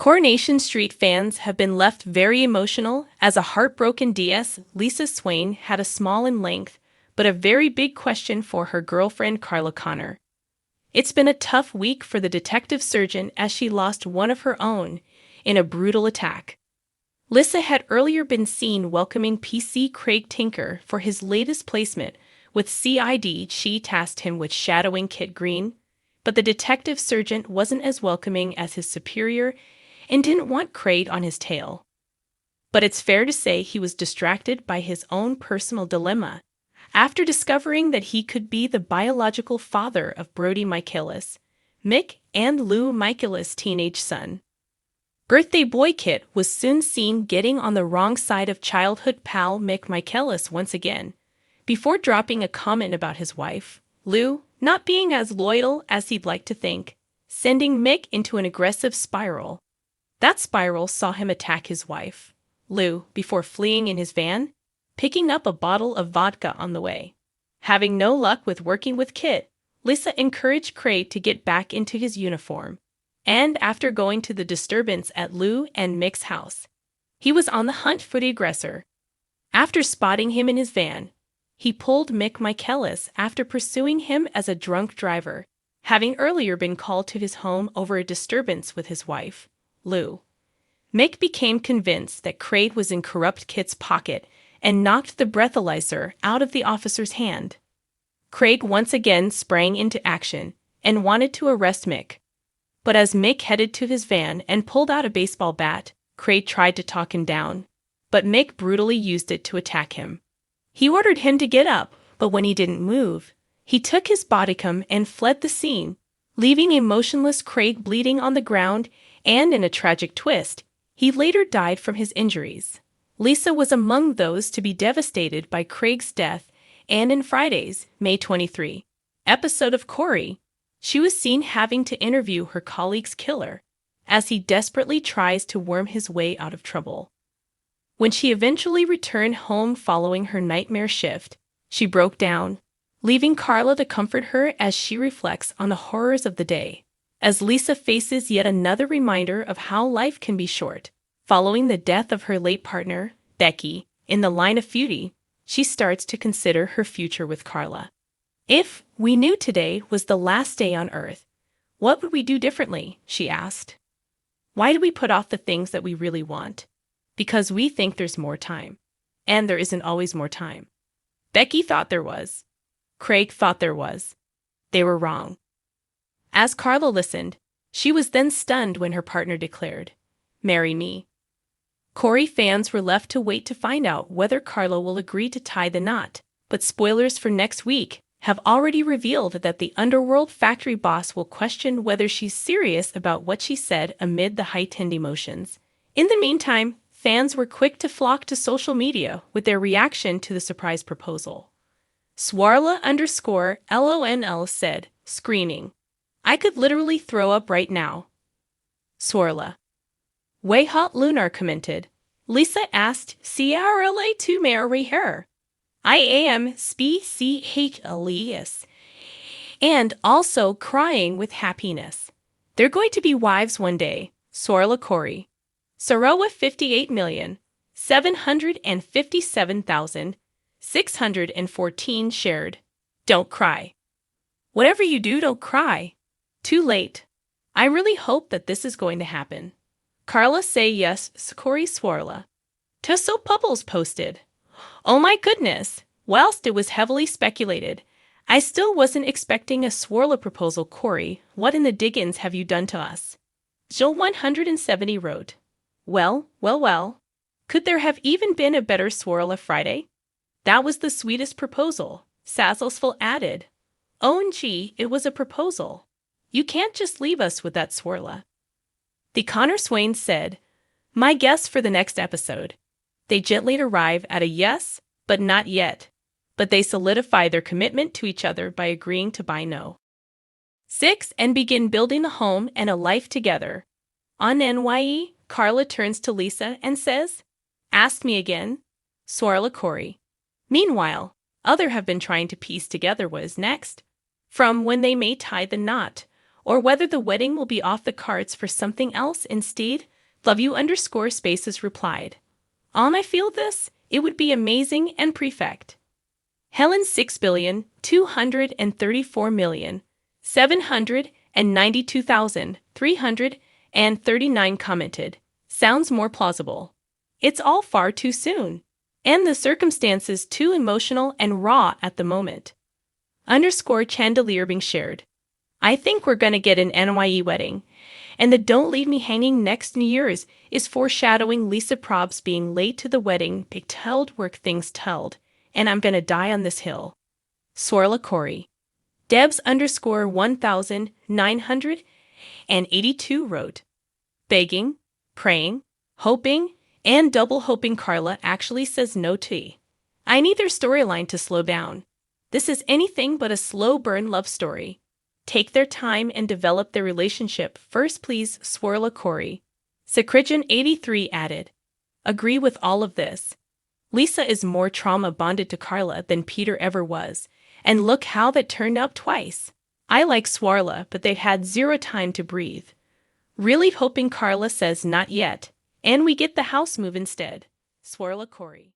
Coronation Street fans have been left very emotional as a heartbroken DS, Lisa Swain, had a small in length, but a very big question for her girlfriend Carla Connor. It's been a tough week for the detective surgeon as she lost one of her own in a brutal attack. Lisa had earlier been seen welcoming PC Craig Tinker for his latest placement with CID. She tasked him with shadowing Kit Green, but the detective surgeon wasn't as welcoming as his superior and didn't want Craig on his tail. But it's fair to say he was distracted by his own personal dilemma after discovering that he could be the biological father of Brodie Michaelis, Mick and Lou Michaelis' teenage son. Birthday boy Kit was soon seen getting on the wrong side of childhood pal Mick Michaelis once again, before dropping a comment about his wife, Lou, not being as loyal as he'd like to think, sending Mick into an aggressive spiral. That spiral saw him attack his wife, Lou, before fleeing in his van, picking up a bottle of vodka on the way. Having no luck with working with Kit, Lisa encouraged Craig to get back into his uniform. And after going to the disturbance at Lou and Mick's house, he was on the hunt for the aggressor. After spotting him in his van, he pulled Mick Michaelis after pursuing him as a drunk driver, having earlier been called to his home over a disturbance with his wife, Lou. Mick became convinced that Craig was in corrupt Kit's pocket and knocked the breathalyzer out of the officer's hand. Craig once again sprang into action and wanted to arrest Mick. But as Mick headed to his van and pulled out a baseball bat, Craig tried to talk him down, but Mick brutally used it to attack him. He ordered him to get up, but when he didn't move, he took his bodycam and fled the scene, leaving a motionless Craig bleeding on the ground, and in a tragic twist, he later died from his injuries. Lisa was among those to be devastated by Craig's death, and in Friday's, May 23, episode of Corey, she was seen having to interview her colleague's killer as he desperately tries to worm his way out of trouble. When she eventually returned home following her nightmare shift, she broke down, leaving Carla to comfort her as she reflects on the horrors of the day. As Lisa faces yet another reminder of how life can be short, following the death of her late partner, Becky, in the line of duty, she starts to consider her future with Carla. If we knew today was the last day on Earth, what would we do differently? She asked. Why do we put off the things that we really want? Because we think there's more time. And there isn't always more time. Becky thought there was. Craig thought there was. They were wrong. As Carla listened, she was then stunned when her partner declared, "Marry me." Corey fans were left to wait to find out whether Carla will agree to tie the knot, but spoilers for next week have already revealed that the underworld factory boss will question whether she's serious about what she said amid the heightened emotions. In the meantime, fans were quick to flock to social media with their reaction to the surprise proposal. Swarla_LONL said, screaming, "I could literally throw up right now." Swarla. Way Hot Lunar commented, Lisa asked CRLA to marry her. I am species and also crying with happiness. They're going to be wives one day, Sorla Corey. Sarowa 58,757,614 shared. Don't cry. Whatever you do, don't cry. Too late. I really hope that this is going to happen. Carla say yes, Corey Swarla. Tusso Bubbles posted. Oh my goodness! Whilst it was heavily speculated, I still wasn't expecting a Swarla proposal. Corey, what in the diggins have you done to us? Jill 170 wrote. Well. Could there have even been a better Swarla Friday? That was the sweetest proposal, Sazzlesful added. OMG, it was a proposal. You can't just leave us with that Swarla. The Connor Swain said, my guess for the next episode. They gently arrive at a yes, but not yet. But they solidify their commitment to each other by agreeing to buy no. 6 and begin building a home and a life together. On NYE, Carla turns to Lisa and says, ask me again. Swarla Corey. Meanwhile, other have been trying to piece together what is next. From when they may tie the knot, or whether the wedding will be off the cards for something else instead. Love you underscore spaces replied. On I feel this, it would be amazing and perfect. Helen 6,234,792,339 commented. Sounds more plausible. It's all far too soon. And the circumstances too emotional and raw at the moment. Underscore chandelier being shared. I think we're gonna get an NYE wedding. And the don't leave me hanging next New Year's is foreshadowing Lisa Probst being late to the wedding, big telled work things telled, and I'm gonna die on this hill. Swarla Corey. Debs underscore 1982 wrote. Begging, praying, hoping, and double hoping Carla actually says no to. I need their storyline to slow down. This is anything but a slow burn love story. Take their time and develop their relationship first, please, Swarla Corey. Sacrijan83 added. Agree with all of this. Lisa is more trauma bonded to Carla than Peter ever was, and look how that turned out twice. I like Swarla, but they've had zero time to breathe. Really hoping Carla says not yet, and we get the house move instead. Swarla Corey.